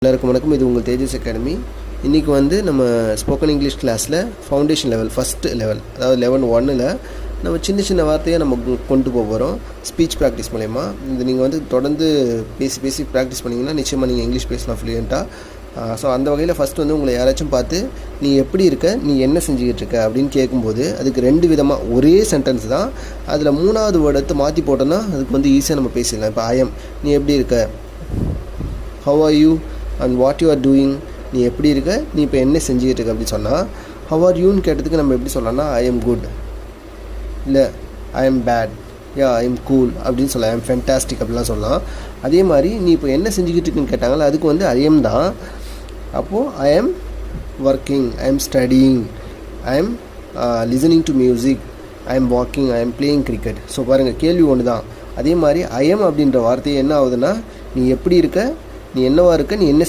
எல்லாருக்கும் வணக்கம். இது உங்கள் தேஜஸ் அகாடமி. இன்றைக்கி வந்து நம்ம ஸ்போக்கன் இங்கிலீஷ் கிளாஸில் ஃபவுண்டேஷன் லெவல் ஃபஸ்ட் லெவல், அதாவது லெவல் 1ல் நம்ம சின்ன சின்ன வார்த்தையை நம்ம கொண்டு போக போகிறோம் ஸ்பீச் ப்ராக்டிஸ் மூலயமா. இது நீங்கள் வந்து தொடர்ந்து பேசி ப்ராக்டிஸ் பண்ணிங்கன்னா நிச்சயமாக நீங்கள் இங்கிலீஷ் பேசலாம் ஃப்ளூயண்ட்டாக. ஸோ அந்த வகையில் ஃபஸ்ட் வந்து உங்களை யாராச்சும் பார்த்து நீ எப்படி இருக்க, நீ என்ன செஞ்சுக்கிட்டு இருக்க அப்படின்னு கேட்கும்போது அதுக்கு 2 விதமாக ஒரே சென்டென்ஸ் தான், அதில் 3வது வேர்டை மாற்றி போட்டோன்னா அதுக்கு வந்து ஈஸியாக நம்ம பேசிடலாம். இப்போ ஐஎம், நீ எப்படி இருக்க, how are you and what you are doing, நீ எப்படி இருக்க, நீ இப்போ என்ன செஞ்சுக்கிட்டு இருக்க அப்படின்னு சொன்னால் ஹவ் ஆர் யூன்னு கேட்டதுக்கு நம்ம எப்படி சொல்லலாம்னா ஐ எம் குட், இல்லை I am bad, yeah I am cool அப்படின்னு சொல்லலாம், ஐ எம் ஃபென்டாஸ்டிக் அப்படிலாம் சொல்லலாம். அதே மாதிரி நீ இப்போ என்ன செஞ்சுக்கிட்டு இருக்குன்னு கேட்டாங்களா, அதுக்கு வந்து ஐ எம் தான். அப்போது I am working, I am studying, I am listening to music, I am walking, I am playing cricket. So பாருங்கள், கேள்வி ஒன்று தான். அதே மாதிரி ஐ எம் அப்படின்ற வார்த்தையை என்ன ஆகுதுன்னா நீ எப்படி இருக்க, நீ என்னவா இருக்க, நீ என்ன